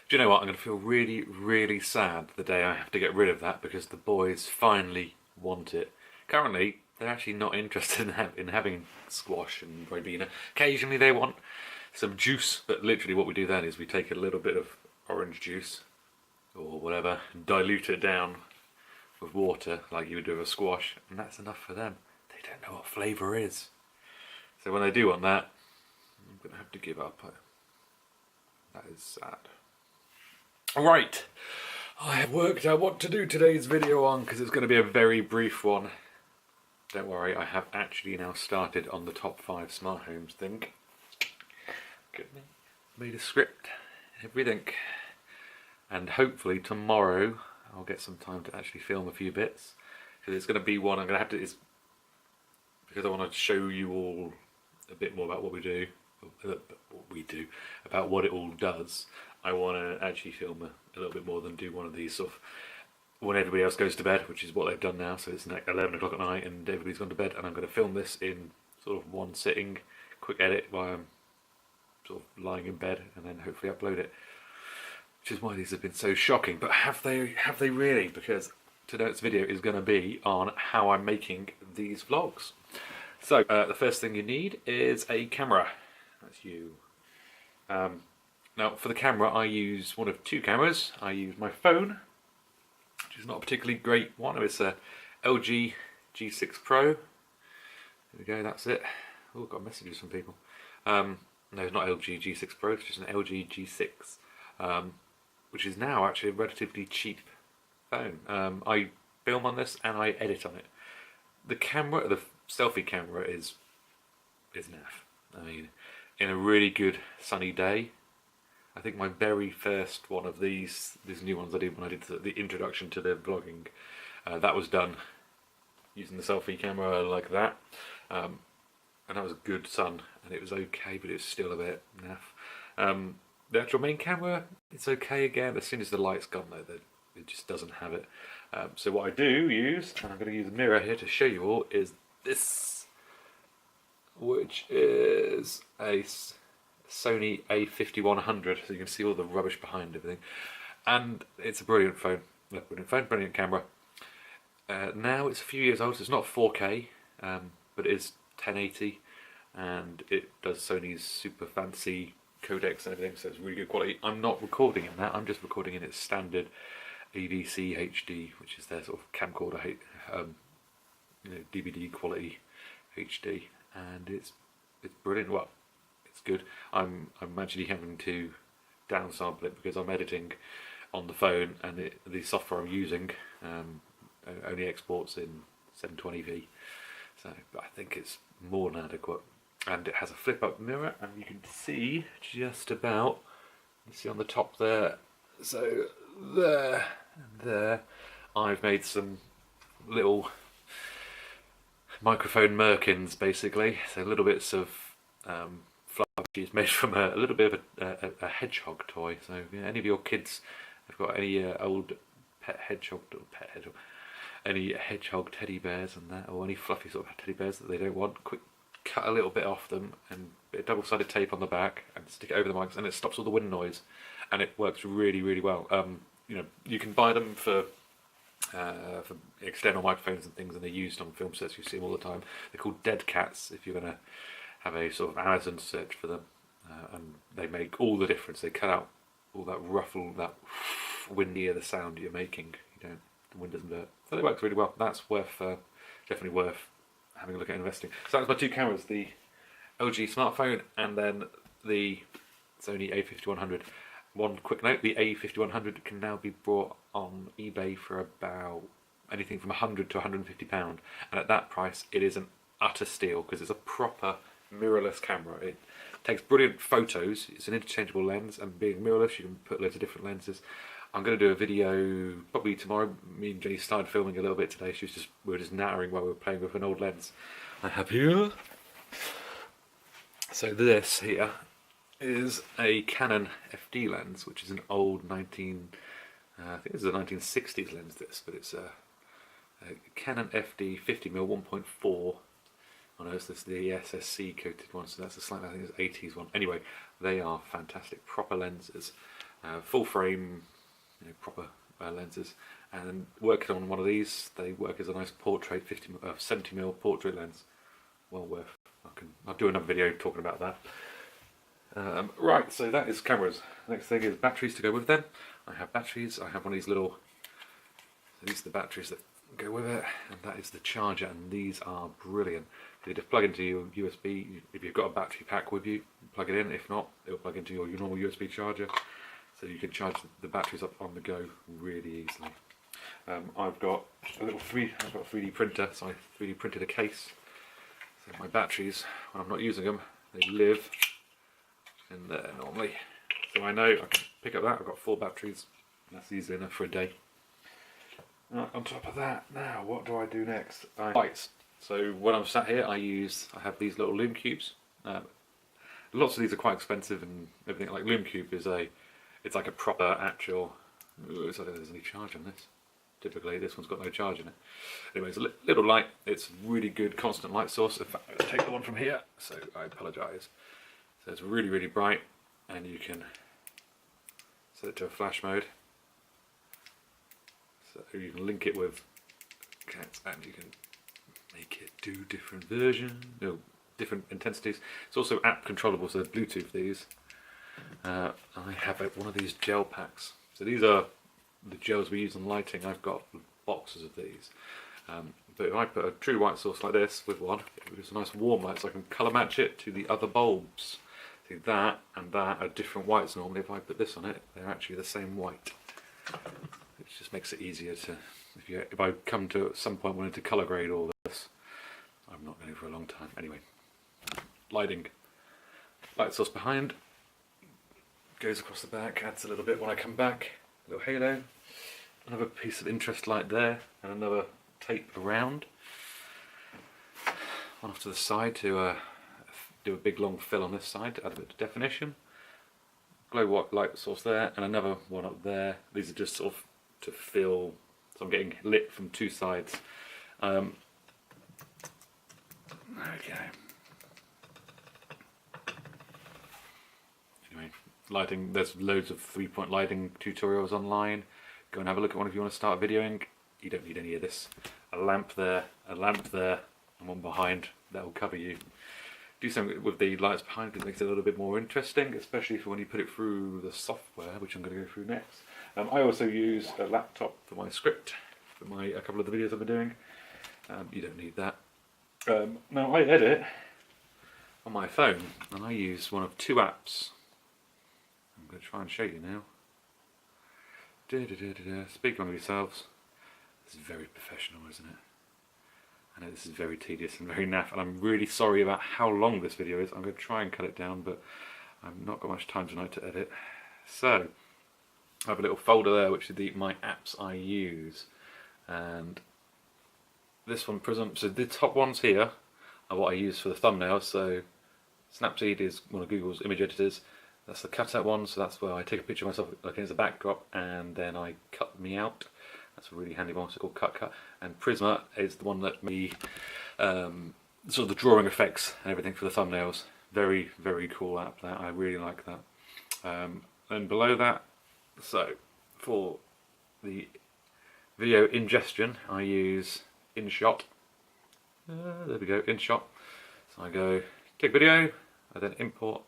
Do you know what? I'm going to feel really, really sad the day I have to get rid of that because the boys finally want it. Currently, they're actually not interested in having squash and Ribena. Occasionally they want some juice, but literally what we do then is we take a little bit of orange juice or whatever and dilute it down with water like you would do with a squash, and that's enough for them. They don't know what flavour is. So when they do want that, I'm going to have to give up. That is sad. Right, I have worked out what to do today's video on because it's going to be a very brief one. Don't worry, I have actually now started on the top 5 smart homes thing. Made a script, everything. And hopefully tomorrow I'll get some time to actually film a few bits. Because it's going to be one I'm going to have to... because I want to show you all a bit more about what we do. About what it all does. I want to actually film a little bit more than do one of these sort of when everybody else goes to bed, which is what they've done now. So it's like 11 o'clock at night and everybody's gone to bed, and I'm going to film this in sort of one sitting, quick edit while I'm sort of lying in bed, and then hopefully upload it. Which is why these have been so shocking. But have they really? Because tonight's video is going to be on how I'm making these vlogs. So the first thing you need is a camera. That's you. Now for the camera I use one of 2 cameras. I use my phone, which is not a particularly great one. It's a LG G6 Pro. There we go, that's it. Oh, got messages from people. No, it's not LG G6 Pro, it's just an LG G6, which is now actually a relatively cheap phone. I film on this and I edit on it. The camera, the selfie camera is naff. I mean, in a really good sunny day, I think my very first one of these new ones I did when I did the introduction to the vlogging, that was done using the selfie camera like that, and that was a good sun, and it was okay, but it was still a bit naff. The actual main camera, it's okay again. As soon as the light's gone though, it just doesn't have it. So what I do use, and I'm going to use a mirror here to show you all, is this, which is a Sony A5100, so you can see all the rubbish behind everything. And it's a brilliant phone, brilliant camera. Now it's a few years old, so it's not 4K, but it is 1080, and it does Sony's super fancy codecs and everything, so it's really good quality. I'm not recording in that, I'm just recording in its standard AVC HD, which is their sort of camcorder, DVD quality HD, and it's brilliant. Well, it's good. I'm actually having to downsample it because I'm editing on the phone, and the software I'm using only exports in 720p, so but I think it's more than adequate. And it has a flip-up mirror, and you can see just about, you see on the top there, so there and there, I've made some little microphone merkins basically, so little bits of fluff she's made from a little bit of a hedgehog toy. So yeah, any of your kids have got any old any hedgehog teddy bears and that, or any fluffy sort of teddy bears that they don't want, quick cut a little bit off them and a bit of double-sided tape on the back and stick it over the mics, and it stops all the wind noise, and it works really, really well. You know, you can buy them for external microphones and things, and they're used on film sets. You see them all the time. They're called dead cats if you're going to have a sort of Amazon search for them, and they make all the difference. They cut out all that ruffle, that windier the sound you're making. You don't, the wind doesn't hurt. So it works really well. That's worth definitely worth having a look at investing. So that's my 2 cameras, the LG smartphone and then the Sony A5100. One quick note, the A5100 can now be bought on eBay for about anything from £100 to £150, and at that price it is an utter steal because it's a proper mirrorless camera. It takes brilliant photos, it's an interchangeable lens, and being mirrorless you can put loads of different lenses. I'm going to do a video probably tomorrow. Me and Jenny started filming a little bit today. We were just nattering while we were playing with an old lens I have here. So this here is a Canon FD lens, which is an old I think it's a 1960s lens this, but it's a Canon FD 50mm 1.4. Oh no, this is the SSC coated one, so that's a slightly, I think it's 80s one. Anyway, they are fantastic, proper lenses. full frame, proper lenses, and working on one of these, they work as a nice portrait 70mm portrait lens. Well worth. I'll do another video talking about that. Right, so that is cameras. Next thing is batteries to go with them. I have batteries. I have one of these little. So these are the batteries that go with it, and that is the charger. And these are brilliant. So you just plug into your USB. If you've got a battery pack with you, plug it in. If not, it'll plug into your normal USB charger. So you can charge the batteries up on the go really easily. I've got a 3D printer, so I 3D printed a case. So my batteries, when I'm not using them, they live in there normally. So I know I can pick up that. I've got 4 batteries, and that's easily enough for a day. On top of that, now what do I do next? Lights. So when I'm sat here, I have these little Lume cubes. Lots of these are quite expensive and everything. Like Lume cube it's like a proper actual. I don't think there's any charge on this. Typically, this one's got no charge in it. Anyway, it's a little light. It's really good constant light source. In fact, let's take the one from here. So I apologise. So it's really, really bright, and you can set it to a flash mode. So you can link it with cats, and you can make it do different versions, different intensities. It's also app controllable, so Bluetooth these. I have one of these gel packs. So these are the gels we use on lighting. I've got boxes of these. But if I put a true white source like this with one, it's a nice warm light, so I can colour match it to the other bulbs. See, that and that are different whites normally. If I put this on it, they're actually the same white. It just makes it easier to, if I come to at some point wanting to colour grade all this, I'm not going for a long time. Anyway, lighting. Light source behind, goes across the back, adds a little bit when I come back. A little halo, another piece of interest light there, and another tape around. One off to the side to do a big long fill on this side to add a bit of definition. Glow white light source there, and another one up there. These are just sort of to fill, so I'm getting lit from 2 sides. Okay. Anyway, lighting, there's loads of 3-point lighting tutorials online. Go and have a look at one if you want to start videoing. You don't need any of this. A lamp there, and one behind, that will cover you. Do something with the lights behind because it makes it a little bit more interesting, especially for when you put it through the software, which I'm going to go through next. I also use a laptop for my script, for a couple of the videos I've been doing. You don't need that. Now I edit on my phone, and I use one of 2 apps. I'm going to try and show you now. Speak among yourselves. This is very professional, isn't it? I know this is very tedious and very naff, and I'm really sorry about how long this video is. I'm going to try and cut it down, but I've not got much time tonight to edit. So, I have a little folder there, which is my apps I use. And this one, Prism, so the top ones here are what I use for the thumbnails. So, SNAPSEED is one of Google's image editors. That's the CUTCUT one, so that's where I take a picture of myself like as a backdrop, and then I cut me out. That's a really handy one, it's called CUTCUT. And PRISMA is the one that me sort of the drawing effects and everything for the thumbnails. Very, very cool app that, I really like that. And below that, so for the video ingestion, I use InShot. There we go, InShot. So I go, take video, I then import.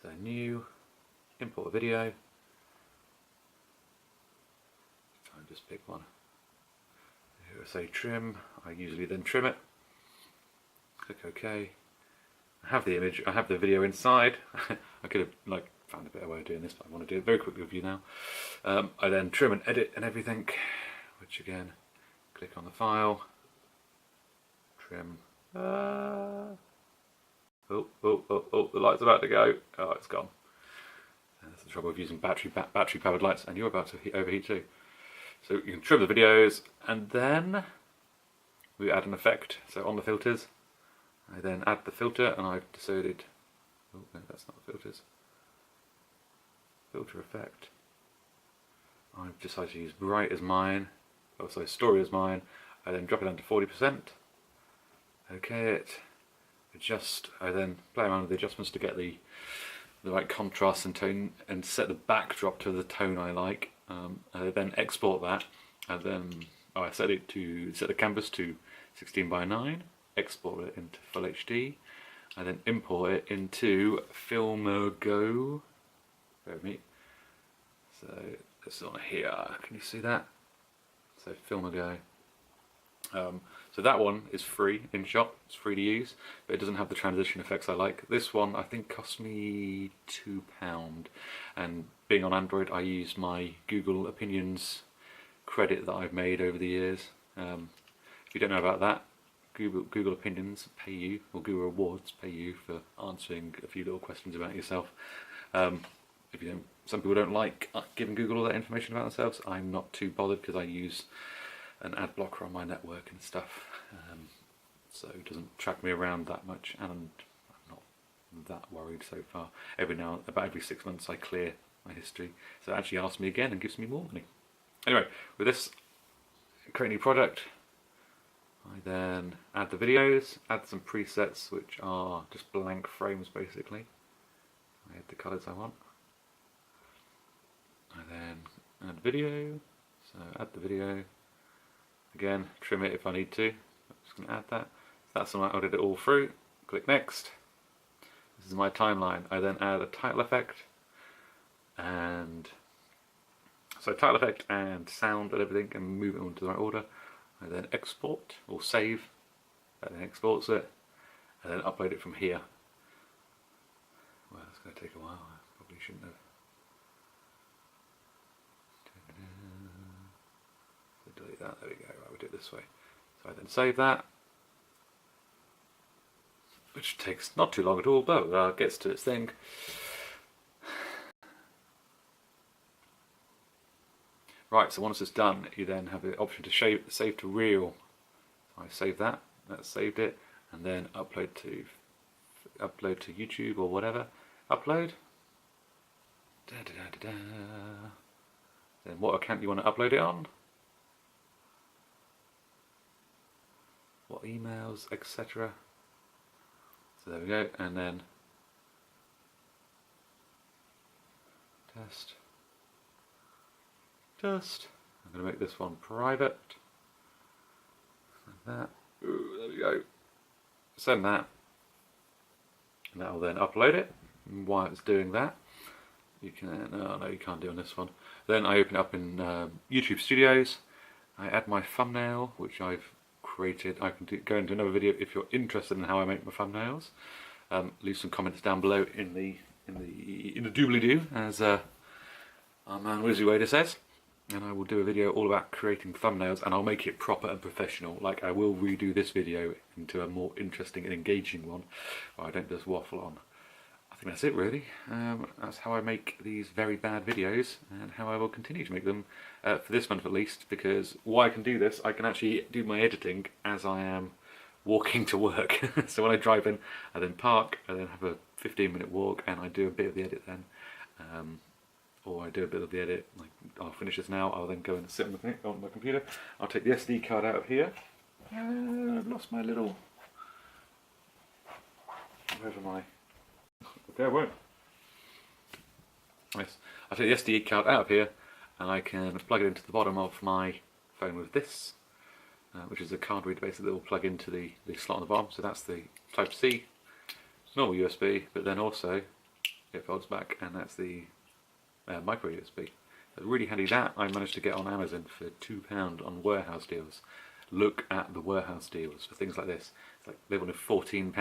So new, import a video. Try and just pick one. Here I say trim, I usually then trim it. Click OK. I have the image, I have the video inside. I could have found a better way of doing this, but I want to do it very quickly with you now. I then trim and edit and everything, which again, click on the file, trim. Oh, the light's about to go. Oh, it's gone. And that's the trouble of using battery powered lights, and you're about to overheat too. So you can trim the videos, and then we add an effect. So on the filters, I then add the filter, and I've decided, oh no, that's not filters. Filter effect. I've decided to use bright as mine, also story as mine. I then drop it down to 40%. Okay, it. Adjust. I then play around with the adjustments to get the the right contrast and tone, and set the backdrop to the tone I like. I then export that, and then I set the canvas to 16:9, export it into full HD, and then import it into FilmoraGO. Bear with me. So this is on here. Can you see that? So FilmoraGO. So that one is free in shop, it's free to use, but it doesn't have the transition effects I like. This one I think cost me £2, and being on Android I use my Google Opinions credit that I've made over the years. If you don't know about that, Google Opinions pay you, or Google Rewards pay you for answering a few little questions about yourself. If you don't, some people don't like giving Google all that information about themselves. I'm not too bothered because I use an ad blocker on my network and stuff, so it doesn't track me around that much, and I'm not that worried so far. About every 6 months I clear my history, so it actually asks me again and gives me more money. Anyway, with this, create a new project. I then add the videos, add some presets which are just blank frames basically. I add the colours I want. I then add video, so add the video. Again, trim it if I need to. I'm just going to add that. So that's when I added it all through. Click next. This is my timeline. I then add a title effect, and so title effect and sound and everything, and move it onto the right order. I then export or save. That then exports it, and then upload it from here. Well, it's going to take a while. I probably shouldn't have. Delete that. There we go. Right, we'll do it this way. So I then save that, which takes not too long at all, but gets to its thing. Right, so once it's done, you then have the option to save to reel. So I save that. That's saved it, and then upload to YouTube or whatever. Upload. Da, da, da, da, da. Then what account you want to upload it on. What emails, etc. So there we go, and then test. I'm going to make this one private. Like that. Ooh, there we go. Send that, and that will then upload it. And while it's doing that, you can. No, you can't do on this one. Then I open it up in YouTube Studios. I add my thumbnail, which I've created. I can go into another video if you're interested in how I make my thumbnails. Leave some comments down below in the doobly-doo, as our man Wizzy Wader says, and I will do a video all about creating thumbnails, and I'll make it proper and professional. Like, I will redo this video into a more interesting and engaging one, where I don't just waffle on. I think that's it really. That's how I make these very bad videos, and how I will continue to make them for this month at least, because why I can do this, I can actually do my editing as I am walking to work. So when I drive in, I then park, I then have a 15-minute walk, and I do a bit of the edit then. Or I do a bit of the edit, like I'll finish this now, I'll then go and sit on my computer. I'll take the SD card out of here. I've lost my little... Where's my... Okay, I won't. Yes, I take the SD card out of here, and I can plug it into the bottom of my phone with this, which is a card reader basically that will plug into the slot on the bottom. So that's the Type-C, normal USB, but then also it folds back, and that's the micro USB. So really handy. That I managed to get on Amazon for £2 on warehouse deals. Look at the warehouse deals for things like this. It's like they wanted £14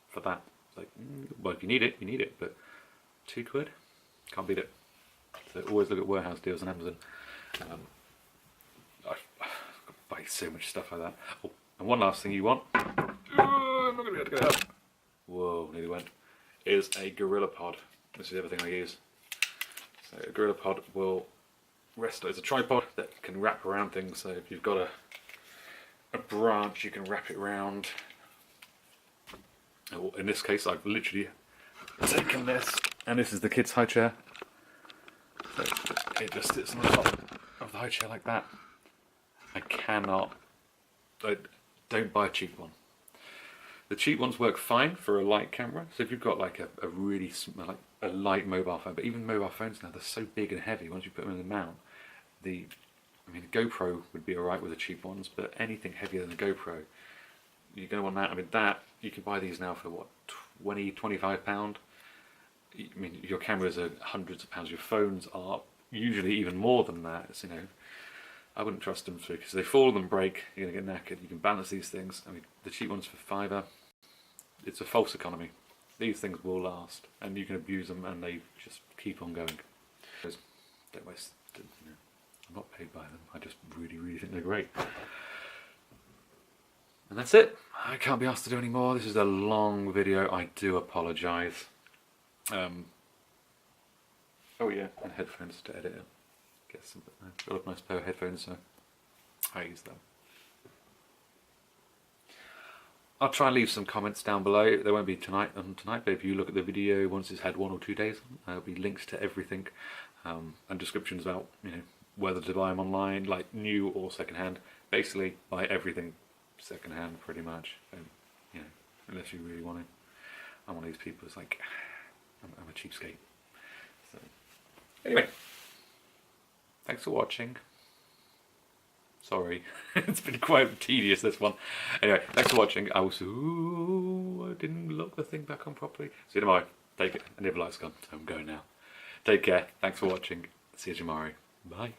for that. Like, well, if you need it, you need it, but £2, can't beat it. So always look at warehouse deals on Amazon. I buy so much stuff like that. Oh, and one last thing you want, I'm not going to be able to get it up. Whoa, nearly went. Is a Gorillapod. This is everything I use. So a Gorillapod will rest as a tripod that can wrap around things. So if you've got a branch, you can wrap it around. In this case, I've literally taken this, and this is the kids' high chair. So it just sits on the top of the high chair like that. I don't buy a cheap one. The cheap ones work fine for a light camera. So if you've got like a really like a light mobile phone, but even mobile phones now, they're so big and heavy. Once you put them in the mount, I mean, a GoPro would be alright with the cheap ones, but anything heavier than a GoPro, you're going to want that. I mean, that you can buy these now for what, 20, 25 pound. I mean, your cameras are hundreds of pounds. Your phones are usually even more than that. It's, you know, I wouldn't trust them because they fall and break. You're going to get knackered. You can balance these things. I mean, the cheap ones for £5, it's a false economy. These things will last, and you can abuse them, and they just keep on going. Don't waste. You know, I'm not paid by them. I just really, really think they're great. And that's it. I can't be asked to do any more. This is a long video. I do apologise. Oh yeah, and headphones to edit it. Get some. I've got a nice pair of headphones, so I use them. I'll try and leave some comments down below. There won't be tonight, but if you look at the video once it's had 1 or 2 days, there'll be links to everything and descriptions about, you know, whether to buy them online, like new or secondhand. Basically, buy everything secondhand, pretty much. You know, unless you really want it. I'm one of these people. It's like I'm a cheapskate. So anyway, thanks for watching. Sorry, it's been quite tedious, this one. Anyway, thanks for watching. I was, I didn't lock the thing back on properly. See you tomorrow. Take it. And the lights gone, so I'm going now. Take care. Thanks for watching. See you tomorrow. Bye.